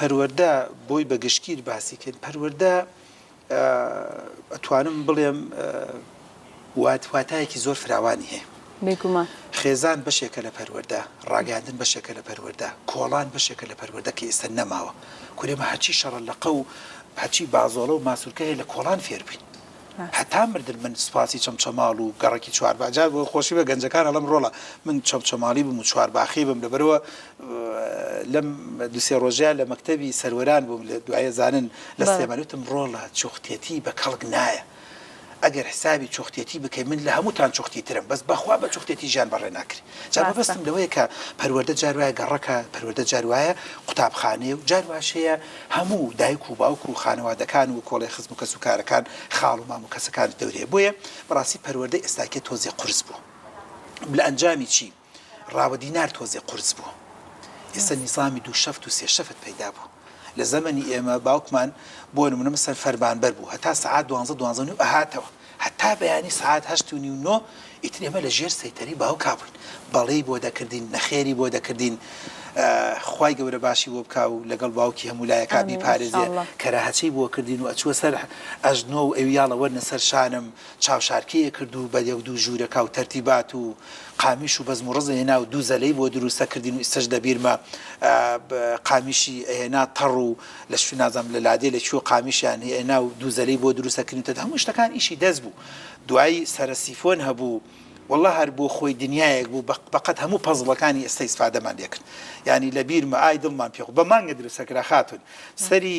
پەروەردە بۆی بە گشتگیر باسی کرد پەروەردە ئەتوانم بڵێم واتایەکی زۆر فراوانی هەیە بێگومان خێزان بەشێکە لە پەروەردە ڕاگەاندن بەشێکە لە پەروەردە کۆڵان بەشێکە لە پەروەردە کە ئێستا نەماوە کورێمە هەچی شەڕەلەقە و هەچی بازۆڵە و ماسوولکە هەیە لە کۆڵان فێر بووین هەتا مردن من سوپاسی چەمچەماڵ و گەڕێکی چوارباجار بۆ خۆشی بە گەنجەکان هەڵم ڕۆڵە من چەمچەماڵی بم و چوارباخی بم لەبەرەوە لەم دوسێ ڕۆژیان لە مەکتەبی سەروەران بووم لە دوایە زانن لە سلێمانیوتم ڕۆڵە چوختێتی بە کەڵک نایە ئەگەر حسابی چوختێتی بکەی من لە هەمووتان چوختی ترم بەس بەخوا بە چوختێتی ژیان بەڕێ ناکرێت جا بەبەستم لەوەیە کە پەروەردە جار وایە گەڕەکە پەروەردە جار وایە قوتابخانەیە و جار واشەیە هەموو دایک و باوک و خانەوادەکان و کۆڵی خزم و کەس و کارەکان خاڵ و مام و کەسەکان دەورەیە بۆیە بەڕاستی پەروەردە ئێستاکێ تۆزێ قورس بوو لە ئەنجامی چی ڕاوە دینار تۆزێ قورس بوو ئێستا نیزامی دوو شەفت و سێ شەفت پەیدا بوو لە زەمەنی ئێمە باوکمان بۆ نمونە مەسەن فەرمانبەر بوو هەتا سەعات 12 ئەهاتەوە هەتا بەیانی سعات 8:09 ئیتر ئێمە لە ژێر سەیتەری باوکا بووین بەڵێی بۆ دەکردین نەخێری بۆ دەکردین خوای گەورە باشی بۆ بکا و لەگەڵ باوکی هەموو لایەکا بیپارێزێ کەراهەچەی بۆ کردین و ئەچووە سەر ئەژنۆ و ئەویاڵە وەرنە سەر شانم چاوشارکەیە کرد و بە دوو ژوورەکە و تەرتیبات و قامیش و بەزم و ڕزە هێنا و دوو زەلەی بۆ دروستە کردین و ئێستاش لەبیرمە قامیشی هێنا تەڕ و لە شوێن نازانم لە لادێ لەکوێ قامیشیان هێنا و دوو زەلەی بۆ دروستەکردن هەموو شتەکان ئیشی دەست بوو دوایی سەرسیفۆن هەبوو والله هەر بۆ خۆی دنیایەک بوو بەقەت هەموو پەزڵەکانی ئێستا ئیسفادەمان لێ کرد یعنی لە بیرمە ئای دڵمان پێ بە مانگە دروستەکرا خاتون سەری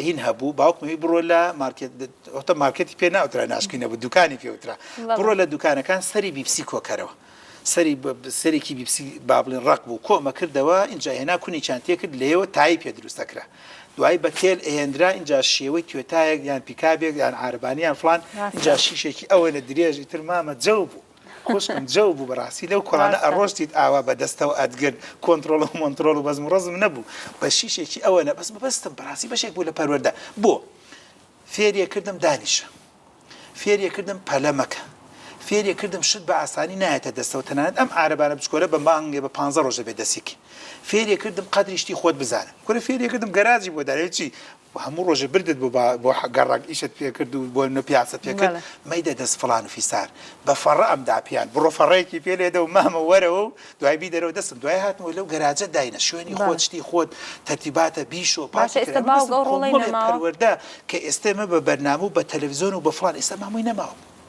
هین هەبوو باوکمی بڕۆ لە مارکێتی پێ ناوترا ناشکینە بوو دوکانی پێوترا بڕۆ لە دوکانەکان سەری بیپسی کۆکەرەوە سەرێکی بیپسی بابلین ڕق بوو کۆمە کردەوە اینجا هێنا کونیچیان تێ کرد لێەوە تایی پێ دروستەکرا دوایی بە تێل ئێندرا اینجا شێوەی توێتایەک یان پیکابێک یان عاربانیان فلان اینجا شیشێکی ئەوەنە درێژی تر مامە جەو بوو خۆشم جەو بوو بەڕاستی لەو کۆڵانە ئەڕۆشتیت ئاوا بەدەستەوە ئەدگرت کۆنتترۆل و مۆنترۆل و بەزم و ڕزم نەبوو بە شیشێکی ئەوەنە بەس بەبەستم بەڕاستی بەشێک بوو لە پەروەردە بۆ فێریەکردم دانیشە فێریەکردم پەلەمەکە فێریەکردم شت بە ئاسانی نایەتە دەستەوە تەنانەت ئەم عارەبانە بچکۆلە بە مانگێ بە 15 ڕۆژە بێ دەسێکی فێریەکردم قەدریشتی خۆت بزانم کورە فێریەکردم گەراجی بۆ دارێکی هەموو ڕۆژە بردت بۆ گەڕک ئیشت پێکرد و بۆ نە پیاسە پێکرد مەیدە دەست فڵان و فیسار بە فەڕە ئەمدا پیان بڕۆ فەڕەیەکی پێ لێدە و مامە وەرەوە و دوای بی دەرەوە دەستم دوای هاتمەوە لەو گەراجە داینە شوێنی خۆت شتی خۆت تەرتیباتە بیشۆ پەروەردە کە ئێستێمە بە بەرنامە و بە تەلەڤیزیۆن و بە فڵان ئێستا مامۆی نەماوە